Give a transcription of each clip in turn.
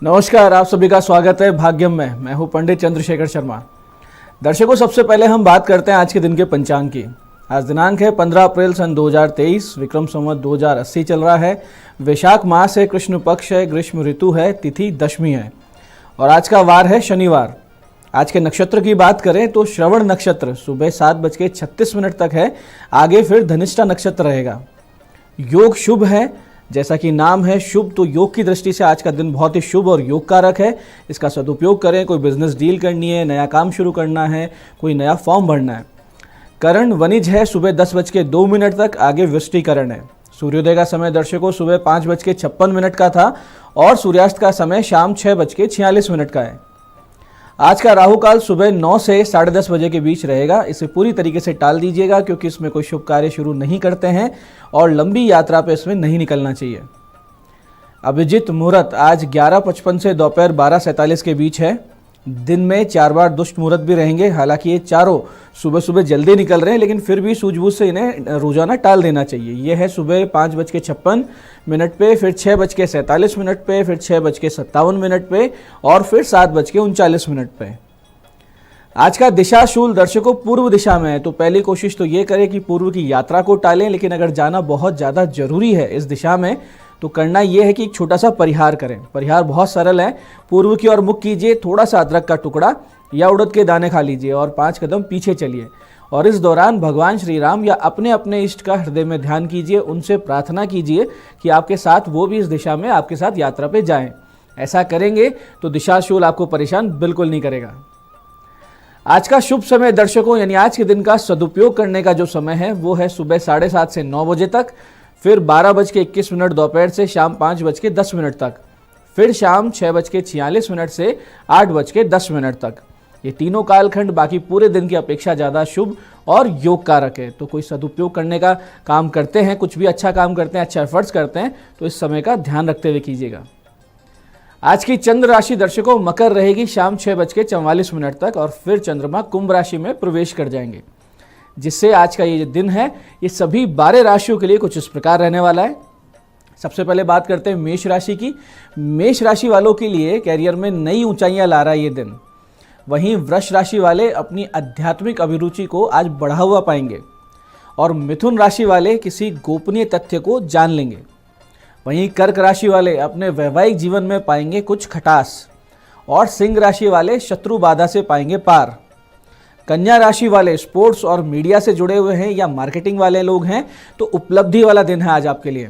नमस्कार, आप सभी का स्वागत है भाग्यम में। मैं हूं पंडित चंद्रशेखर शर्मा। दर्शकों, सबसे पहले हम बात करते हैं आज के दिन के पंचांग की। आज दिनांक है 15 अप्रैल सन 2023, विक्रम संवत 2080 चल रहा है। वैशाख मास है, कृष्ण पक्ष है, ग्रीष्म ऋतु है, तिथि दशमी है और आज का वार है शनिवार। आज के नक्षत्र की बात करें तो श्रवण नक्षत्र सुबह 7:36 तक है, आगे फिर धनिष्ठा नक्षत्र रहेगा। योग शुभ है, जैसा कि नाम है शुभ, तो योग की दृष्टि से आज का दिन बहुत ही शुभ और योग कारक है। इसका सदुपयोग करें। कोई बिजनेस डील करनी है, नया काम शुरू करना है, कोई नया फॉर्म भरना है। करण वनिज है सुबह 10:02 तक, आगे वृष्टिकरण है। सूर्योदय का समय दर्शकों सुबह 5:56 का था और सूर्यास्त का समय शाम 6:46 का है। आज का राहु काल सुबह 9 से 10:30 बजे के बीच रहेगा। इसे पूरी तरीके से टाल दीजिएगा क्योंकि इसमें कोई शुभ कार्य शुरू नहीं करते हैं और लंबी यात्रा पे इसमें नहीं निकलना चाहिए। अभिजित मुहूर्त आज 11:55 से दोपहर 12:47 के बीच है। दिन में 4 बार दुष्ट मुहूर्त भी रहेंगे। हालांकि ये चारों सुबह सुबह जल्दी निकल रहे हैं, लेकिन फिर भी सूझबूझ से इन्हें रोजाना टाल देना चाहिए। ये है सुबह 5:56 पे, फिर 6:47 पे, फिर 6:57 पे और फिर 7:39 पे। आज का दिशा शूल दर्शकों पूर्व दिशा में है, तो पहली कोशिश तो ये करें कि पूर्व की यात्रा को टालें। लेकिन अगर जाना बहुत ज़्यादा जरूरी है इस दिशा में तो करना यह है कि एक छोटा सा परिहार करें। परिहार बहुत सरल है। पूर्व की ओर मुख कीजिए, थोड़ा सा अदरक का टुकड़ा या उड़द के दाने खा लीजिए और 5 कदम पीछे चलिए और इस दौरान भगवान श्री राम या अपने अपने इष्ट का हृदय में ध्यान कीजिए। उनसे प्रार्थना कीजिए कि आपके साथ वो भी इस दिशा में आपके साथ यात्रा पे जाएं। ऐसा करेंगे तो दिशाशूल आपको परेशान बिल्कुल नहीं करेगा। आज का शुभ समय दर्शकों, यानी आज के दिन का सदुपयोग करने का जो समय है वो है सुबह 7:30 से 9 बजे तक, फिर 12:21 दोपहर से शाम 5:10 तक, फिर शाम 6:46 से 8:10 तक। ये तीनों कालखंड बाकी पूरे दिन की अपेक्षा ज़्यादा शुभ और योग कारक है। तो कोई सदुपयोग करने का काम करते हैं, कुछ भी अच्छा काम करते हैं, अच्छा एफर्ट्स करते हैं, तो इस समय का ध्यान रखते हुए कीजिएगा। आज की चंद्र राशि दर्शकों मकर रहेगी शाम 6:44 तक और फिर चंद्रमा कुंभ राशि में प्रवेश कर जाएंगे, जिससे आज का ये दिन है ये सभी 12 राशियों के लिए कुछ इस प्रकार रहने वाला है। सबसे पहले बात करते हैं मेष राशि की। मेष राशि वालों के लिए कैरियर में नई ऊंचाइयां ला रहा है ये दिन। वहीं वृष राशि वाले अपनी आध्यात्मिक अभिरुचि को आज बढ़ा हुआ पाएंगे और मिथुन राशि वाले किसी गोपनीय तथ्य को जान लेंगे। वहीं कर्क राशि वाले अपने वैवाहिक जीवन में पाएंगे कुछ खटास और सिंह राशि वाले शत्रु बाधा से पाएंगे पार। कन्या राशि वाले स्पोर्ट्स और मीडिया से जुड़े हुए हैं या मार्केटिंग वाले लोग हैं तो उपलब्धि वाला दिन है आज आपके लिए।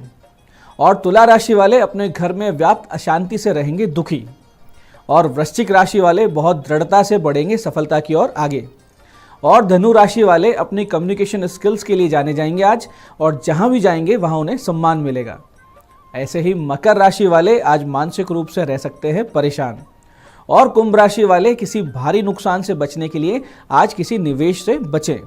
और तुला राशि वाले अपने घर में व्याप्त अशांति से रहेंगे दुखी और वृश्चिक राशि वाले बहुत दृढ़ता से बढ़ेंगे सफलता की ओर आगे। और धनु राशि वाले अपनी कम्युनिकेशन स्किल्स के लिए जाने जाएंगे आज और जहां भी जाएंगे वहां उन्हें सम्मान मिलेगा। ऐसे ही मकर राशि वाले आज मानसिक रूप से रह सकते हैं परेशान और कुंभ राशि वाले किसी भारी नुकसान से बचने के लिए आज किसी निवेश से बचें।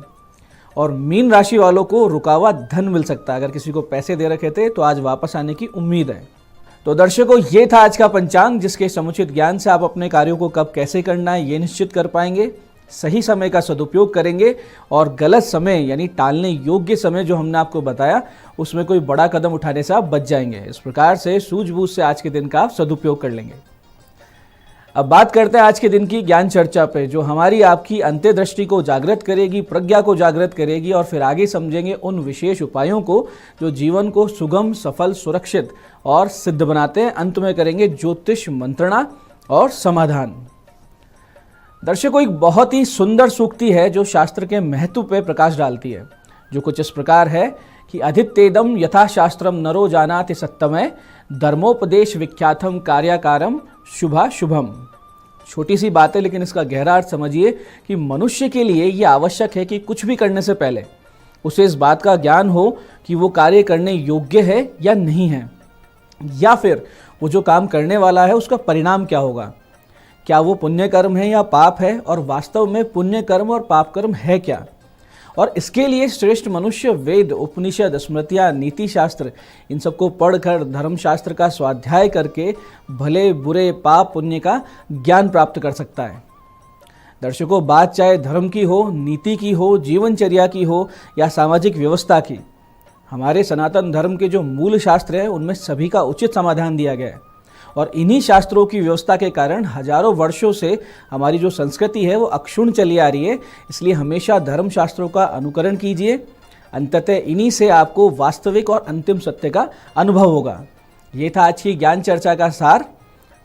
और मीन राशि वालों को रुका हुआ धन मिल सकता है। अगर किसी को पैसे दे रखे थे तो आज वापस आने की उम्मीद है। तो दर्शकों, ये था आज का पंचांग, जिसके समुचित ज्ञान से आप अपने कार्यों को कब कैसे करना है ये निश्चित कर पाएंगे, सही समय का सदुपयोग करेंगे और गलत समय यानी टालने योग्य समय जो हमने आपको बताया उसमें कोई बड़ा कदम उठाने से आप बच जाएंगे। इस प्रकार से सूझबूझ से आज के दिन का आप सदुपयोग कर लेंगे। अब बात करते हैं आज के दिन की ज्ञान चर्चा पे, जो हमारी आपकी अंत्यदृष्टि को जागृत करेगी, प्रज्ञा को जागृत करेगी और फिर आगे समझेंगे उन विशेष उपायों को जो जीवन को सुगम, सफल, सुरक्षित और सिद्ध बनाते हैं। अंत में करेंगे ज्योतिष मंत्रणा और समाधान। दर्शकों, एक बहुत ही सुंदर सूक्ति है जो शास्त्र के महत्व पे प्रकाश डालती है, जो कुछ इस प्रकार है कि अधित्येदम यथा शास्त्रम नरो जानाति सत्तमय धर्मोपदेश विख्यातम कार्याकारम शुभा शुभम। छोटी सी बात है लेकिन इसका गहरा अर्थ समझिए कि मनुष्य के लिए यह आवश्यक है कि कुछ भी करने से पहले उसे इस बात का ज्ञान हो कि वो कार्य करने योग्य है या नहीं है, या फिर वो जो काम करने वाला है उसका परिणाम क्या होगा, क्या वो पुण्य कर्म है या पाप है और वास्तव में पुण्य कर्म और पाप कर्म है क्या। और इसके लिए श्रेष्ठ मनुष्य वेद, उपनिषद, स्मृतियाँ, नीति शास्त्र इन सबको पढ़कर धर्मशास्त्र का स्वाध्याय करके भले बुरे पाप पुण्य का ज्ञान प्राप्त कर सकता है। दर्शकों, बात चाहे धर्म की हो, नीति की हो, जीवनचर्या की हो या सामाजिक व्यवस्था की, हमारे सनातन धर्म के जो मूल शास्त्र हैं उनमें सभी का उचित समाधान दिया गया है और इन्हीं शास्त्रों की व्यवस्था के कारण हजारों वर्षों से हमारी जो संस्कृति है वो अक्षुण्ण चली आ रही है। इसलिए हमेशा धर्म शास्त्रों का अनुकरण कीजिए, अंततः इन्हीं से आपको वास्तविक और अंतिम सत्य का अनुभव होगा। ये था आज की ज्ञान चर्चा का सार।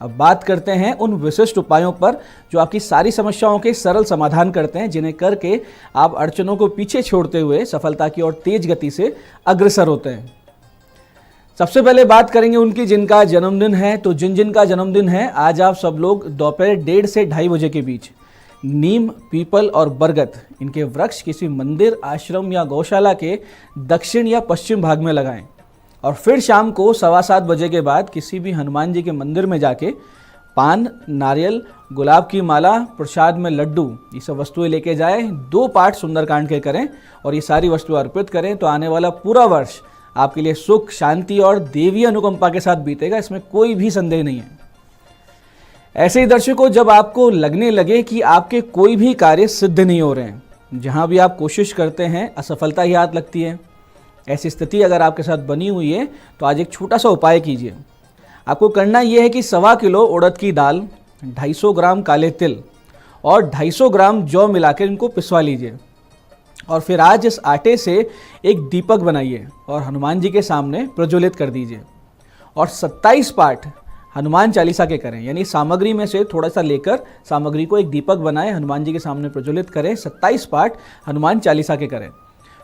अब बात करते हैं उन विशिष्ट उपायों पर जो आपकी सारी समस्याओं के सरल समाधान करते हैं, जिन्हें करके आप अड़चनों को पीछे छोड़ते हुए सफलता की ओर तेज गति से अग्रसर होते हैं। सबसे पहले बात करेंगे उनकी जिनका जन्मदिन है। तो जिन का जन्मदिन है आज आप सब लोग दोपहर 1:30 से 2:30 बजे के बीच नीम, पीपल और बरगद इनके वृक्ष किसी मंदिर, आश्रम या गौशाला के दक्षिण या पश्चिम भाग में लगाएं और फिर शाम को 7:15 बजे के बाद किसी भी हनुमान जी के मंदिर में जाके पान, नारियल, गुलाब की माला, प्रसाद में लड्डू, ये सब वस्तुएं लेके जाएं। 2 पाठ सुंदरकांड के करें और ये सारी वस्तुएं अर्पित करें, तो आने वाला पूरा वर्ष आपके लिए सुख, शांति और देवी अनुकंपा के साथ बीतेगा, इसमें कोई भी संदेह नहीं है। ऐसे ही दर्शकों, जब आपको लगने लगे कि आपके कोई भी कार्य सिद्ध नहीं हो रहे हैं, जहां भी आप कोशिश करते हैं असफलता ही हाथ लगती है, ऐसी स्थिति अगर आपके साथ बनी हुई है तो आज एक छोटा सा उपाय कीजिए। आपको करना यह है कि 1.25 किलो उड़द की दाल, 250 ग्राम काले तिल और 250 ग्राम जौ मिलाकर इनको पिसवा लीजिए और फिर आज इस आटे से एक दीपक बनाइए और हनुमान जी के सामने प्रज्वलित कर दीजिए और 27 पाठ हनुमान चालीसा के करें। यानी सामग्री में से थोड़ा सा लेकर सामग्री को एक दीपक बनाएं, हनुमान जी के सामने प्रज्वलित करें, 27 पाठ हनुमान चालीसा के करें।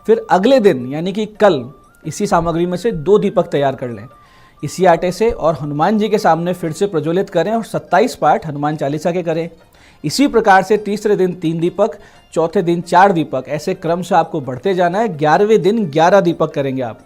फिर अगले दिन यानी कि कल इसी सामग्री में से 2 दीपक तैयार कर लें इसी आटे से और हनुमान जी के सामने फिर से प्रज्वलित करें और 27 पाठ हनुमान चालीसा के करें। इसी प्रकार से तीसरे दिन 3 दीपक, चौथे दिन 4 दीपक, ऐसे क्रम से आपको बढ़ते जाना है। 11वें दिन 11 दीपक करेंगे आप।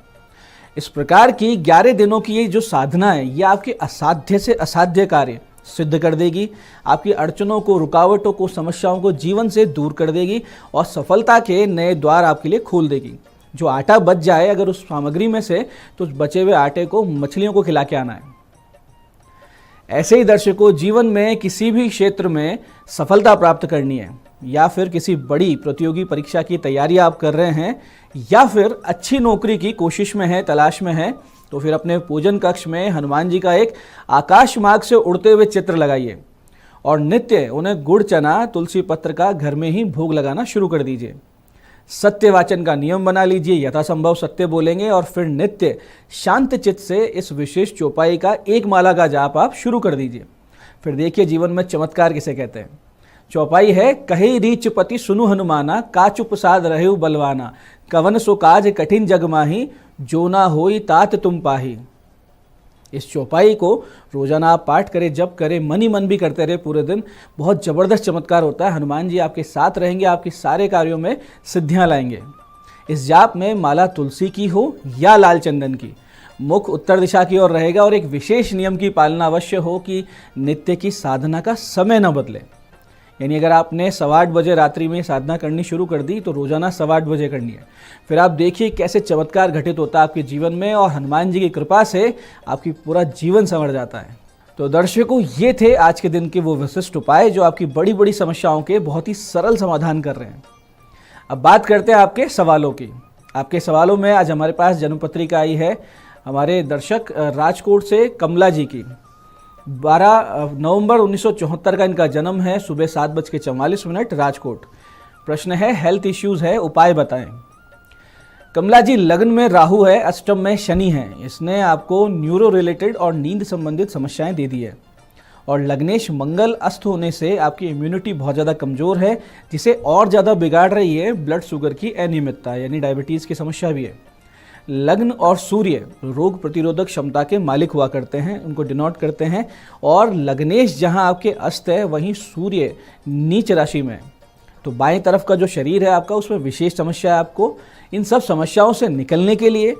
इस प्रकार की 11 दिनों की ये जो साधना है, ये आपके असाध्य से असाध्य कार्य सिद्ध कर देगी, आपकी अड़चनों को, रुकावटों को, समस्याओं को जीवन से दूर कर देगी और सफलता के नए द्वार आपके लिए खोल देगी। जो आटा बच जाए अगर उस सामग्री में से, तो उस बचे हुए आटे को मछलियों को खिला के आना है। ऐसे ही दर्शकों, जीवन में किसी भी क्षेत्र में सफलता प्राप्त करनी है या फिर किसी बड़ी प्रतियोगी परीक्षा की तैयारी आप कर रहे हैं या फिर अच्छी नौकरी की कोशिश में है, तलाश में है, तो फिर अपने पूजन कक्ष में हनुमान जी का एक आकाश मार्ग से उड़ते हुए चित्र लगाइए और नित्य उन्हें गुड़, चना, तुलसी पत्र का घर में ही भोग लगाना शुरू कर दीजिए। सत्य वाचन का नियम बना लीजिए, यथासंभव सत्य बोलेंगे और फिर नित्य शांत चित्त से इस विशेष चौपाई का 1 माला का जाप आप शुरू कर दीजिए। फिर देखिए जीवन में चमत्कार किसे कहते हैं। चौपाई है, कहे रीच पति सुनु हनुमाना, काचु प्रसाद रहु बलवाना, कवन सो काज कठिन जग माही, जो ना होई तात तुम पाही। इस चौपाई को रोजाना आप पाठ करें, जप करें, मन ही मन भी करते रहे पूरे दिन, बहुत जबरदस्त चमत्कार होता है। हनुमान जी आपके साथ रहेंगे, आपके सारे कार्यों में सिद्धियां लाएंगे। इस जाप में माला तुलसी की हो या लाल चंदन की, मुख उत्तर दिशा की ओर रहेगा और एक विशेष नियम की पालना अवश्य हो कि नित्य की साधना का समय न बदले। यानी अगर आपने 8:15 बजे रात्रि में साधना करनी शुरू कर दी तो रोजाना 8:15 बजे करनी है। फिर आप देखिए कैसे चमत्कार घटित होता है आपके जीवन में और हनुमान जी की कृपा से आपकी पूरा जीवन संवर जाता है। तो दर्शकों, ये थे आज के दिन के वो विशिष्ट उपाय जो आपकी बड़ी बड़ी समस्याओं के बहुत ही सरल समाधान कर रहे हैं। अब बात करते हैं आपके सवालों की। आपके सवालों में आज हमारे पास जन्म पत्रिका आई है हमारे दर्शक राजकोट से कमला जी की। 12 नवंबर 1974 का इनका जन्म है, सुबह 7:44 राजकोट। प्रश्न है, हेल्थ इश्यूज है, उपाय बताएं। कमला जी, लग्न में राहु है, अष्टम में शनि है, इसने आपको न्यूरो रिलेटेड और नींद संबंधित समस्याएं दे दी है और लग्नेश मंगल अस्त होने से आपकी इम्यूनिटी बहुत ज़्यादा कमज़ोर है, जिसे और ज़्यादा बिगाड़ रही है ब्लड शुगर की अनियमितता, यानी डायबिटीज़ की समस्या भी है। लग्न और सूर्य रोग प्रतिरोधक क्षमता के मालिक हुआ करते हैं, उनको डिनोट करते हैं और लग्नेश जहां आपके अस्त है वहीं सूर्य नीच राशि में है। तो बाएं तरफ का जो शरीर है आपका, उसमें विशेष समस्या है। आपको इन सब समस्याओं से निकलने के लिए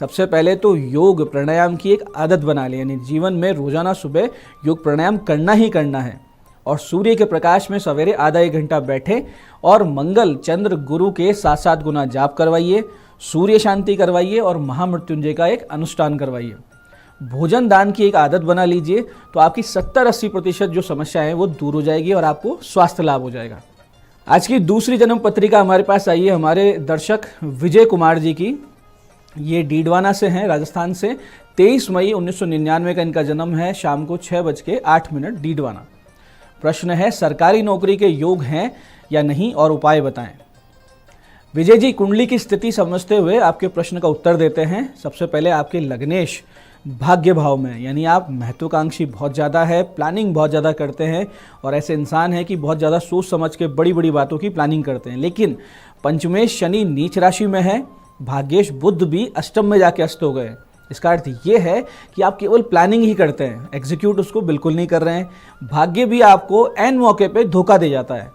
सबसे पहले तो योग प्राणायाम की एक आदत बना लें, यानी जीवन में रोजाना सुबह योग प्राणायाम करना ही करना है और सूर्य के प्रकाश में सवेरे आधा 1 घंटा बैठे और मंगल, चंद्र, गुरु के 7-7 गुना जाप करवाइए, सूर्य शांति करवाइए और महामृत्युंजय का एक अनुष्ठान करवाइए। भोजन दान की एक आदत बना लीजिए तो आपकी 70-80% जो समस्या है वो दूर हो जाएगी और आपको स्वास्थ्य लाभ हो जाएगा। आज की दूसरी जन्म पत्रिका हमारे पास आई है हमारे दर्शक विजय कुमार जी की। ये डीडवाना से हैं, राजस्थान से। 23 मई 1999 का इनका जन्म है, शाम को 6:08 डीडवाना। प्रश्न है, सरकारी नौकरी के योग हैं या नहीं और उपाय बताएं। विजय जी, कुंडली की स्थिति समझते हुए आपके प्रश्न का उत्तर देते हैं। सबसे पहले आपके लग्नेश भाग्य भाव में, यानी आप महत्वाकांक्षी बहुत ज़्यादा है, प्लानिंग बहुत ज़्यादा करते हैं और ऐसे इंसान हैं कि बहुत ज़्यादा सोच समझ के बड़ी बड़ी बातों की प्लानिंग करते हैं। लेकिन पंचमेश शनि नीच राशि में है, भाग्येश बुध भी अष्टम में जाके अस्त हो गए। इसका अर्थ ये है कि आप केवल प्लानिंग ही करते हैं, एग्जीक्यूट उसको बिल्कुल नहीं कर रहे हैं। भाग्य भी आपको एन मौके पे धोखा दे जाता है।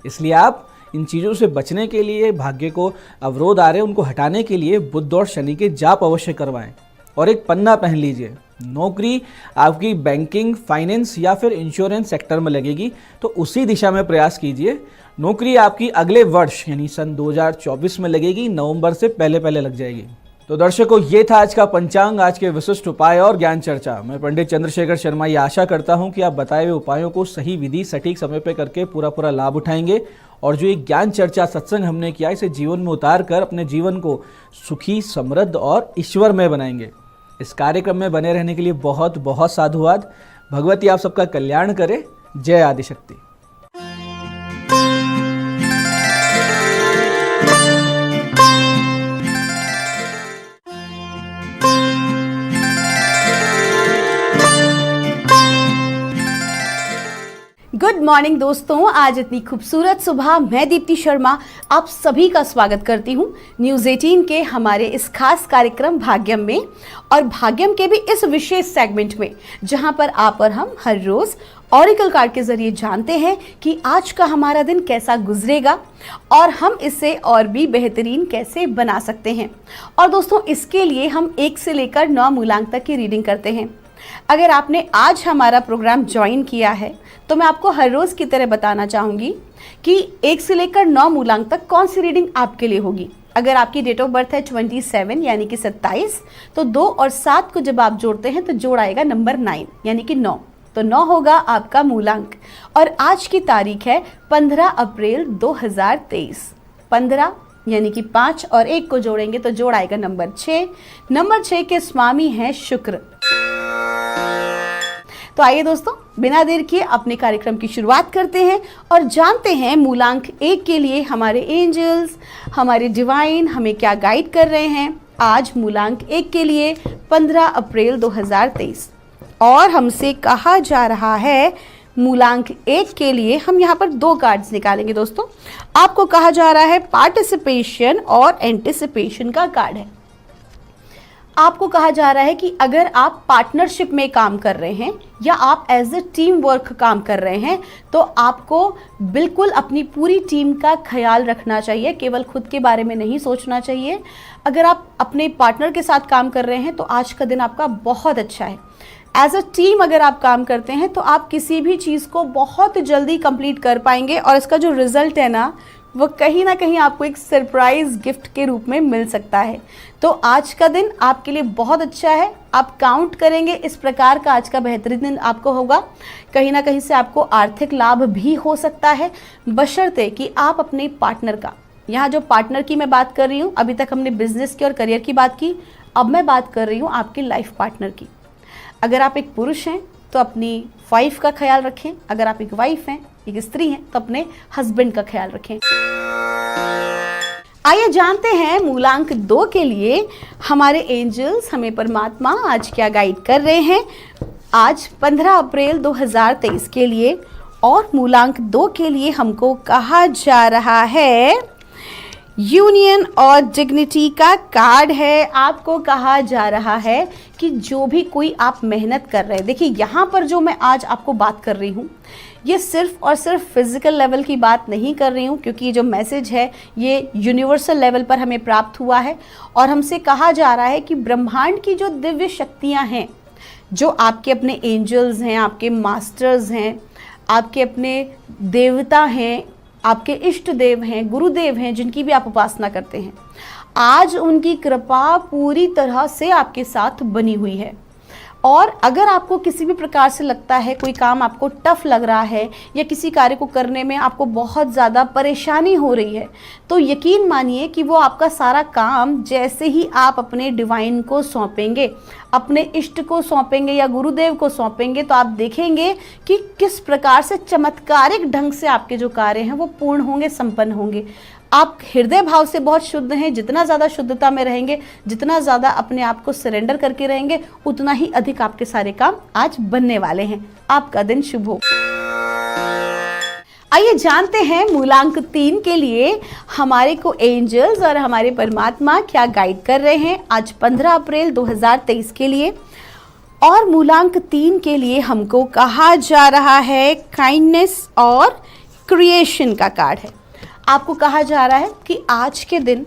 इसलिए आप इन चीज़ों से बचने के लिए, भाग्य को अवरोध आ रहे उनको हटाने के लिए बुध और शनि के जाप अवश्य करवाएं और एक पन्ना पहन लीजिए। नौकरी आपकी बैंकिंग, फाइनेंस या फिर इंश्योरेंस सेक्टर में लगेगी तो उसी दिशा में प्रयास कीजिए। नौकरी आपकी अगले वर्ष यानी सन 2024 में लगेगी, नवंबर से पहले लग जाएगी। तो दर्शकों, ये था आज का पंचांग, आज के विशिष्ट उपाय और ज्ञान चर्चा। मैं पंडित चंद्रशेखर शर्मा ये आशा करता हूँ कि आप बताए हुए उपायों को सही विधि, सटीक समय पर करके पूरा लाभ उठाएंगे और जो एक ज्ञान चर्चा सत्संग हमने किया इसे जीवन में उतार कर अपने जीवन को सुखी, समृद्ध और ईश्वरमय बनाएंगे। इस कार्यक्रम में बने रहने के लिए बहुत बहुत साधुवाद। भगवती आप सबका कल्याण करे। जय आदिशक्ति। गुड मॉर्निंग दोस्तों, आज इतनी खूबसूरत सुबह मैं दीप्ति शर्मा आप सभी का स्वागत करती हूँ न्यूज़ 18 के हमारे इस खास कार्यक्रम भाग्यम में, और भाग्यम के भी इस विशेष सेगमेंट में जहाँ पर आप और हम हर रोज ऑरिकल कार्ड के जरिए जानते हैं कि आज का हमारा दिन कैसा गुजरेगा और हम इसे और भी बेहतरीन कैसे बना सकते हैं। और दोस्तों, इसके लिए हम 1 से लेकर 9 मूलांक तक की रीडिंग करते हैं। अगर आपने आज हमारा प्रोग्राम ज्वाइन किया है तो मैं आपको हर रोज़ की तरह बताना चाहूँगी कि 1 से लेकर 9 मूलांक तक कौन सी रीडिंग आपके लिए होगी। अगर आपकी डेट ऑफ बर्थ है 27 यानी कि 27, तो 2 और 7 को जब आप जोड़ते हैं तो जोड़ आएगा नंबर 9 यानी कि 9, तो 9 होगा आपका मूलांक। और आज की तारीख है 15 अप्रैल 2023। 15 यानी कि 5 और 1 को जोड़ेंगे तो जोड़ आएगा नंबर 6। नंबर 6 के स्वामी हैं शुक्र। तो आइए दोस्तों, बिना देर किए अपने कार्यक्रम की शुरुआत करते हैं और जानते हैं मूलांक 1 के लिए हमारे एंजल्स, हमारे डिवाइन हमें क्या गाइड कर रहे हैं। आज मूलांक 1 के लिए 15 अप्रैल 2023 और हमसे कहा जा रहा है मूलांक 1 के लिए हम यहाँ पर 2 कार्ड्स निकालेंगे। दोस्तों, आपको कहा जा रहा है पार्टिसिपेशन और एंटिसिपेशन का कार्ड है। आपको कहा जा रहा है कि अगर आप पार्टनरशिप में काम कर रहे हैं या आप एज ए टीम वर्क काम कर रहे हैं तो आपको बिल्कुल अपनी पूरी टीम का ख्याल रखना चाहिए, केवल खुद के बारे में नहीं सोचना चाहिए। अगर आप अपने पार्टनर के साथ काम कर रहे हैं तो आज का दिन आपका बहुत अच्छा है। एज अ टीम अगर आप काम करते हैं तो आप किसी भी चीज़ को बहुत जल्दी कंप्लीट कर पाएंगे और इसका जो रिजल्ट है ना वो कहीं ना कहीं आपको एक सरप्राइज गिफ्ट के रूप में मिल सकता है। तो आज का दिन आपके लिए बहुत अच्छा है। आप काउंट करेंगे इस प्रकार का आज का बेहतरीन दिन आपको होगा। कहीं ना कहीं से आपको आर्थिक लाभ भी हो सकता है, बशर्ते कि आप अपने पार्टनर का, यहाँ जो पार्टनर की मैं बात कर रही हूँ, अभी तक हमने बिजनेस की और करियर की बात की, अब मैं बात कर रही हूँ आपकी लाइफ पार्टनर की। अगर आप एक पुरुष हैं तो अपनी वाइफ का ख्याल रखें, अगर आप एक वाइफ हैं, एक स्त्री हैं, तो अपने हस्बैंड का ख्याल रखें। आइए जानते हैं मूलांक 2 के लिए हमारे एंजल्स, हमें परमात्मा आज क्या गाइड कर रहे हैं आज 15 अप्रैल 2023 के लिए। और मूलांक 2 के लिए हमको कहा जा रहा है यूनियन और डिग्निटी का कार्ड है। आपको कहा जा रहा है कि जो भी कोई आप मेहनत कर रहे हैं, देखिए यहाँ पर जो मैं आज आपको बात कर रही हूँ ये सिर्फ और सिर्फ फिजिकल लेवल की बात नहीं कर रही हूँ, क्योंकि ये जो मैसेज है ये यूनिवर्सल लेवल पर हमें प्राप्त हुआ है और हमसे कहा जा रहा है कि ब्रह्मांड की जो दिव्य शक्तियाँ हैं, जो आपके अपने एंजल्स हैं, आपके मास्टर्स हैं, आपके अपने देवता हैं, आपके इष्ट देव हैं, गुरुदेव हैं, जिनकी भी आप उपासना करते हैं, आज उनकी कृपा पूरी तरह से आपके साथ बनी हुई है और अगर आपको किसी भी प्रकार से लगता है कोई काम आपको टफ लग रहा है या किसी कार्य को करने में आपको बहुत ज़्यादा परेशानी हो रही है, तो यकीन मानिए कि वो आपका सारा काम जैसे ही आप अपने डिवाइन को सौंपेंगे, अपने इष्ट को सौंपेंगे या गुरुदेव को सौंपेंगे, तो आप देखेंगे कि किस प्रकार से चमत्कारिक ढंग से आपके जो कार्य हैं वो पूर्ण होंगे, संपन्न होंगे। आप हृदय भाव से बहुत शुद्ध हैं, जितना ज़्यादा शुद्धता में रहेंगे, जितना ज़्यादा अपने आप को सरेंडर करके रहेंगे, उतना ही अधिक आपके सारे काम आज बनने वाले हैं। आपका दिन शुभ हो। आइए जानते हैं मूलांक 3 के लिए हमारे को एंजल्स और हमारे परमात्मा क्या गाइड कर रहे हैं आज 15 अप्रैल 2023 के लिए। और मूलांक 3 के लिए हमको कहा जा रहा है काइंडनेस और क्रिएशन का कार्ड है। आपको कहा जा रहा है कि आज के दिन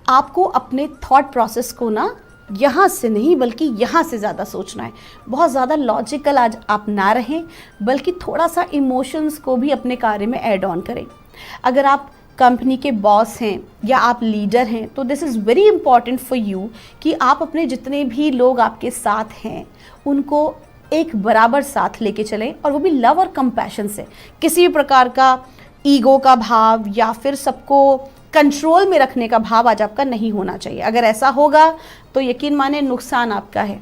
आपको अपने थॉट प्रोसेस को ना यहाँ से नहीं बल्कि यहाँ से ज़्यादा सोचना है। बहुत ज़्यादा लॉजिकल आज आप ना रहें, बल्कि थोड़ा सा इमोशंस को भी अपने कार्य में ऐड ऑन करें। अगर आप कंपनी के बॉस हैं या आप लीडर हैं, तो this is very important for you कि आप अपने जितने भी लोग आपके साथ हैं उनको एक बराबर साथ लेके चलें, और वो भी लव और कंपैशन से। किसी भी प्रकार का ईगो का भाव या फिर सबको कंट्रोल में रखने का भाव आज आपका नहीं होना चाहिए। अगर ऐसा होगा तो यकीन माने नुकसान आपका है।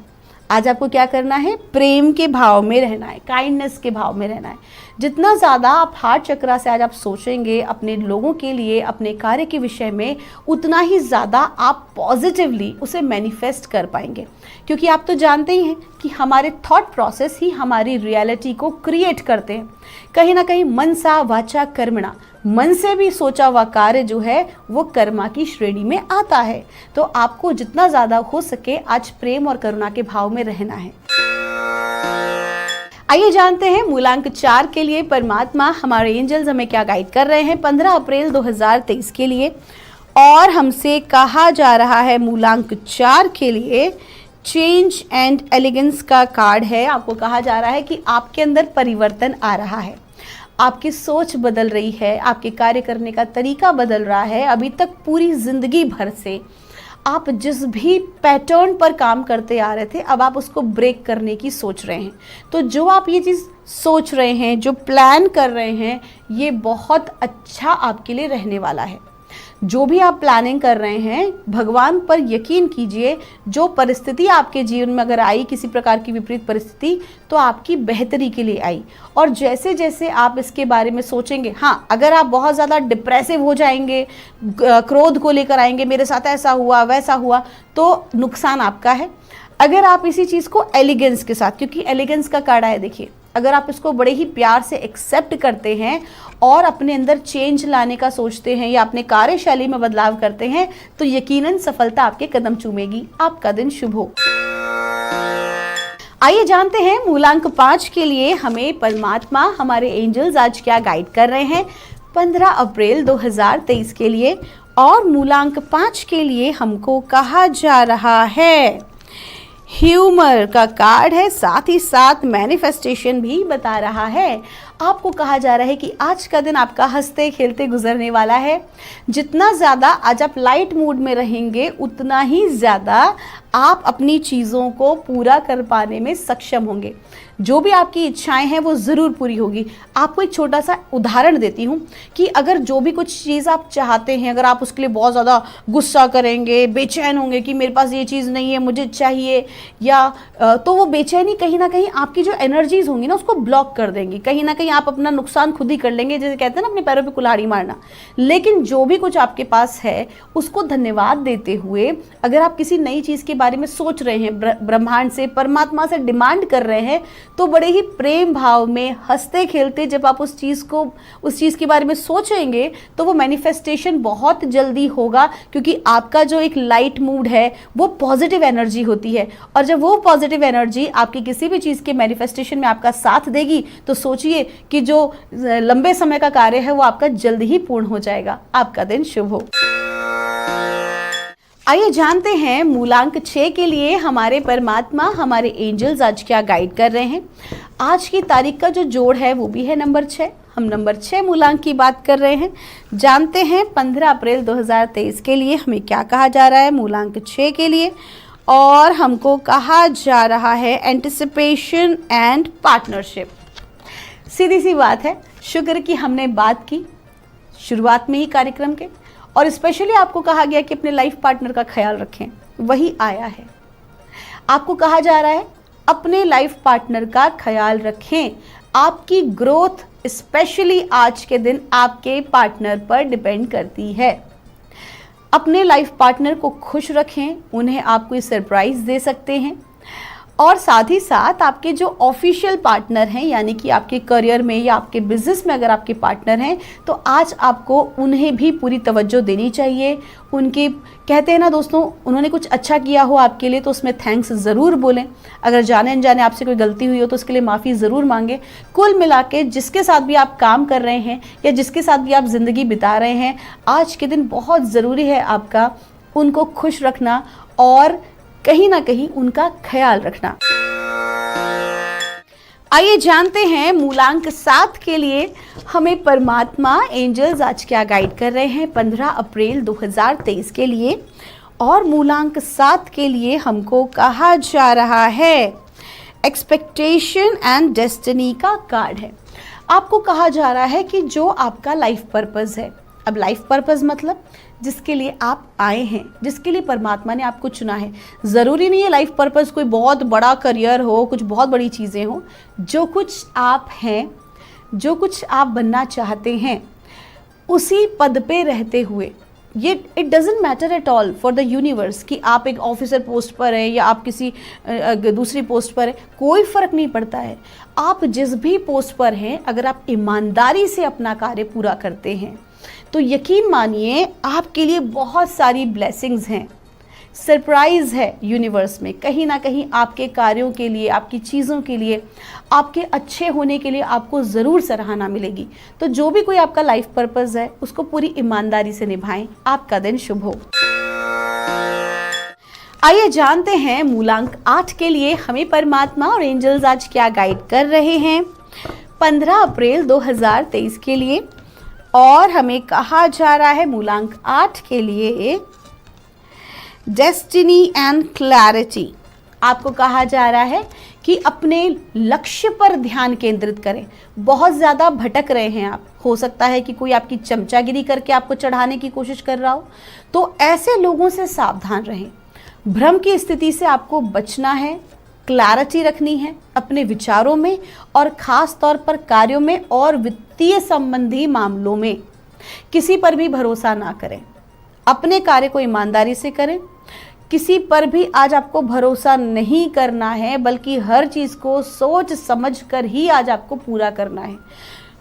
आज आपको क्या करना है? प्रेम के भाव में रहना है, काइंडनेस के भाव में रहना है। जितना ज़्यादा आप हार्ट चक्रा से आज आप सोचेंगे अपने लोगों के लिए, अपने कार्य के विषय में, उतना ही ज़्यादा आप पॉजिटिवली उसे मैनिफेस्ट कर पाएंगे। क्योंकि आप तो जानते ही हैं कि हमारे थॉट प्रोसेस ही हमारी रियलिटी को क्रिएट करते हैं। कहीं ना कहीं मनसा वाचा कर्मणा, मन से भी सोचा हुआ कार्य जो है वो कर्मा की श्रेणी में आता है। तो आपको जितना ज़्यादा हो सके आज प्रेम और करुणा के भाव में रहना है। आइए जानते हैं मूलांक 4 के लिए परमात्मा हमारे एंजल्स हमें क्या गाइड कर रहे हैं 15 अप्रैल 2023 के लिए। और हमसे कहा जा रहा है मूलांक 4 के लिए चेंज एंड एलिगेंस का कार्ड है। आपको कहा जा रहा है कि आपके अंदर परिवर्तन आ रहा है, आपकी सोच बदल रही है, आपके कार्य करने का तरीका बदल रहा है। अभी तक पूरी जिंदगी भर से आप जिस भी पैटर्न पर काम करते आ रहे थे, अब आप उसको ब्रेक करने की सोच रहे हैं। तो जो आप ये चीज़ सोच रहे हैं, जो प्लान कर रहे हैं, ये बहुत अच्छा आपके लिए रहने वाला है। जो भी आप प्लानिंग कर रहे हैं, भगवान पर यकीन कीजिए। जो परिस्थिति आपके जीवन में अगर आई, किसी प्रकार की विपरीत परिस्थिति, तो आपकी बेहतरी के लिए आई। और जैसे जैसे आप इसके बारे में सोचेंगे, हाँ, अगर आप बहुत ज़्यादा डिप्रेसिव हो जाएंगे, क्रोध को लेकर आएंगे, मेरे साथ ऐसा हुआ वैसा हुआ, तो नुकसान आपका है। अगर आप इसी चीज़ को एलिगेंस के साथ, क्योंकि एलिगेंस का कार्ड है, देखिए, अगर आप इसको बड़े ही प्यार से एक्सेप्ट करते हैं और अपने अंदर चेंज लाने का सोचते हैं या अपने कार्यशैली में बदलाव करते हैं, तो यकीनन सफलता आपके कदम चूमेगी। आपका दिन शुभ हो। आइए जानते हैं मूलांक 5 के लिए हमें परमात्मा, हमारे एंजल्स आज क्या गाइड कर रहे हैं 15 अप्रैल 2023 के लिए। और मूलांक 5 के लिए हमको कहा जा रहा है ह्यूमर का कार्ड है, साथ ही साथ मैनिफेस्टेशन भी बता रहा है। आपको कहा जा रहा है कि आज का दिन आपका हंसते खेलते गुजरने वाला है। जितना ज़्यादा आज आप लाइट मूड में रहेंगे, उतना ही ज़्यादा आप अपनी चीज़ों को पूरा कर पाने में सक्षम होंगे। जो भी आपकी इच्छाएं हैं वो ज़रूर पूरी होगी। आपको एक छोटा सा उदाहरण देती हूँ कि अगर जो भी कुछ चीज़ आप चाहते हैं, अगर आप उसके लिए बहुत ज़्यादा गुस्सा करेंगे, बेचैन होंगे कि मेरे पास ये चीज़ नहीं है, मुझे चाहिए, या तो वो बेचैनी कहीं ना कहीं आपकी जो एनर्जीज होंगी ना उसको ब्लॉक कर देंगी। कहीं ना कहीं आप अपना नुकसान खुद ही कर लेंगे, जैसे कहते हैं ना अपने पैरों पे कुल्हाड़ी मारना। लेकिन जो भी कुछ आपके पास है उसको धन्यवाद देते हुए, अगर आप किसी नई चीज़ के बारे में सोच रहे हैं, ब्रह्मांड से, परमात्मा से डिमांड कर रहे हैं, तो बड़े ही प्रेम भाव में हंसते खेलते जब आप उस चीज़ के बारे में सोचेंगे, तो वो मैनिफेस्टेशन बहुत जल्दी होगा। क्योंकि आपका जो एक लाइट मूड है वो पॉजिटिव एनर्जी होती है, और जब वो पॉजिटिव एनर्जी आपकी किसी भी चीज़ के मैनिफेस्टेशन में आपका साथ देगी, तो सोचिए कि जो लंबे समय का कार्य है वो आपका जल्द ही पूर्ण हो जाएगा। आपका दिन शुभ हो। आइए जानते हैं मूलांक 6 के लिए हमारे परमात्मा, हमारे एंजल्स आज क्या गाइड कर रहे हैं। आज की तारीख का जो जोड़ है वो भी है नंबर 6। हम नंबर 6 मूलांक की बात कर रहे हैं। जानते हैं 15 अप्रैल 2023 के लिए हमें क्या कहा जा रहा है मूलांक 6 के लिए। और हमको कहा जा रहा है एंटिसिपेशन एंड पार्टनरशिप। सीधी सी बात है, शुक्र कि हमने बात की शुरुआत में ही कार्यक्रम के, और स्पेशली आपको कहा गया कि अपने लाइफ पार्टनर का ख्याल रखें, वही आया है। आपको कहा जा रहा है अपने लाइफ पार्टनर का ख्याल रखें। आपकी ग्रोथ स्पेशली आज के दिन आपके पार्टनर पर डिपेंड करती है। अपने लाइफ पार्टनर को खुश रखें, उन्हें आप कोई सरप्राइज दे सकते हैं, और साथ ही साथ आपके जो ऑफिशियल पार्टनर हैं, यानी कि आपके करियर में या आपके बिजनेस में अगर आपके पार्टनर हैं, तो आज आपको उन्हें भी पूरी तवज्जो देनी चाहिए। उनके कहते हैं ना दोस्तों, उन्होंने कुछ अच्छा किया हो आपके लिए तो उसमें थैंक्स ज़रूर बोलें। अगर जाने अनजाने आपसे कोई गलती हुई हो तो उसके लिए माफ़ी ज़रूर मांगें। कुल मिला के जिसके साथ भी आप काम कर रहे हैं या जिसके साथ भी आप ज़िंदगी बिता रहे हैं, आज के दिन बहुत ज़रूरी है आपका उनको खुश रखना और कहीं ना कहीं उनका ख्याल रखना। आइए जानते हैं मूलांक 7 के लिए हमें परमात्मा एंजल्स आज क्या गाइड कर रहे हैं 15 अप्रैल 2023 के लिए। और मूलांक 7 के लिए हमको कहा जा रहा है एक्सपेक्टेशन एंड डेस्टिनी का कार्ड है। आपको कहा जा रहा है कि जो आपका लाइफ पर्पस है, अब लाइफ पर्पस मतलब जिसके लिए आप आए हैं, जिसके लिए परमात्मा ने आपको चुना है। ज़रूरी नहीं है लाइफ पर्पस कोई बहुत बड़ा करियर हो, कुछ बहुत बड़ी चीज़ें हो। जो कुछ आप हैं, जो कुछ आप बनना चाहते हैं, उसी पद पे रहते हुए, ये it doesn't matter at all for the universe कि आप एक ऑफिसर पोस्ट पर हैं या आप किसी दूसरी पोस्ट पर हैं, कोई फ़र्क नहीं पड़ता है। आप जिस भी पोस्ट पर हैं, अगर आप ईमानदारी से अपना कार्य पूरा करते हैं तो यकीन मानिए आपके लिए बहुत सारी ब्लेसिंग्स हैं, सरप्राइज़ है यूनिवर्स में। कहीं ना कहीं आपके कार्यों के लिए, आपकी चीज़ों के लिए, आपके अच्छे होने के लिए आपको ज़रूर सराहना मिलेगी। तो जो भी कोई आपका लाइफ पर्पस है उसको पूरी ईमानदारी से निभाएं। आपका दिन शुभ हो। आइए जानते हैं मूलांक 8 के लिए हमें परमात्मा और एंजल्स आज क्या गाइड कर रहे हैं 15 अप्रैल 2023 के लिए। और हमें कहा जा रहा है मूलांक 8 के लिए डेस्टिनी एंड क्लैरिटी। आपको कहा जा रहा है कि अपने लक्ष्य पर ध्यान केंद्रित करें। बहुत ज़्यादा भटक रहे हैं आप, हो सकता है कि कोई आपकी चमचागिरी करके आपको चढ़ाने की कोशिश कर रहा हो, तो ऐसे लोगों से सावधान रहें। भ्रम की स्थिति से आपको बचना है, क्लैरिटी रखनी है अपने विचारों में और ख़ास तौर पर कार्यों में और वित्तीय संबंधी मामलों में। किसी पर भी भरोसा ना करें, अपने कार्य को ईमानदारी से करें। किसी पर भी आज आपको भरोसा नहीं करना है, बल्कि हर चीज़ को सोच समझ कर ही आज आपको पूरा करना है।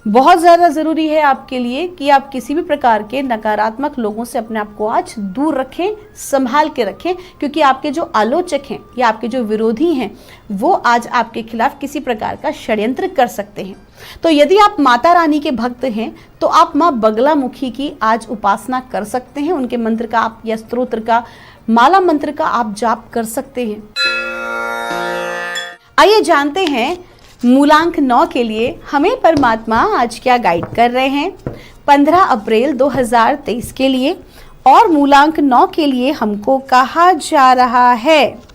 बहुत ज़्यादा ज़रूरी है आपके लिए कि आप किसी भी प्रकार के नकारात्मक लोगों से अपने आप को आज दूर रखें, संभाल के रखें, क्योंकि आपके जो आलोचक हैं या आपके जो विरोधी हैं वो आज आपके खिलाफ किसी प्रकार का षड्यंत्र कर सकते हैं। तो यदि आप माता रानी के भक्त हैं तो आप माँ बगलामुखी की आज उपासना कर सकते हैं। उनके मंत्र का आप या स्तोत्र का, माला मंत्र का आप जाप कर सकते हैं। आइए जानते हैं मूलांक 9 के लिए हमें परमात्मा आज क्या गाइड कर रहे हैं 15 अप्रैल 2023 के लिए। और मूलांक 9 के लिए हमको कहा जा रहा है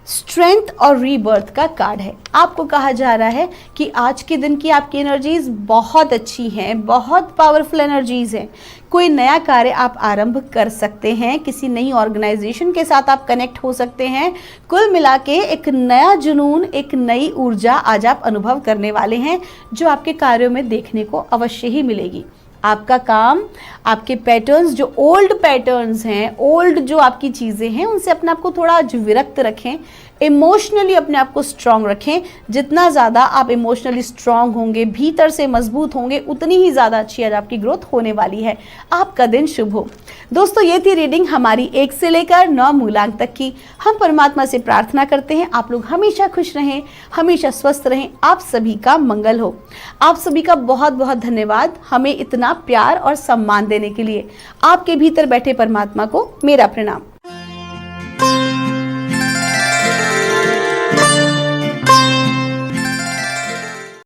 स्ट्रेंथ और रीबर्थ का कार्ड है। आपको कहा जा रहा है कि आज के दिन की आपकी एनर्जीज बहुत अच्छी हैं, बहुत पावरफुल एनर्जीज हैं। कोई नया कार्य आप आरंभ कर सकते हैं, किसी नई ऑर्गेनाइजेशन के साथ आप कनेक्ट हो सकते हैं। कुल मिला के एक नया जुनून, एक नई ऊर्जा आज आप अनुभव करने वाले हैं, जो आपके कार्यों में देखने को अवश्य ही मिलेगी। आपका काम, आपके पैटर्न्स, जो ओल्ड पैटर्न्स हैं, ओल्ड जो आपकी चीज़ें हैं, उनसे अपने आप को थोड़ा आज विरक्त रखें। इमोशनली अपने आप को स्ट्रांग रखें। जितना ज़्यादा आप इमोशनली स्ट्रांग होंगे, भीतर से मजबूत होंगे, उतनी ही ज़्यादा अच्छी आज आपकी ग्रोथ होने वाली है। आपका दिन शुभ हो। दोस्तों, ये थी रीडिंग हमारी 1 से लेकर 9 मूलांक तक की। हम परमात्मा से प्रार्थना करते हैं आप लोग हमेशा खुश रहें, हमेशा स्वस्थ रहें, आप सभी का मंगल हो। आप सभी का बहुत बहुत धन्यवाद हमें इतना प्यार और सम्मान देने के लिए। आपके भीतर बैठे परमात्मा को मेरा प्रणाम।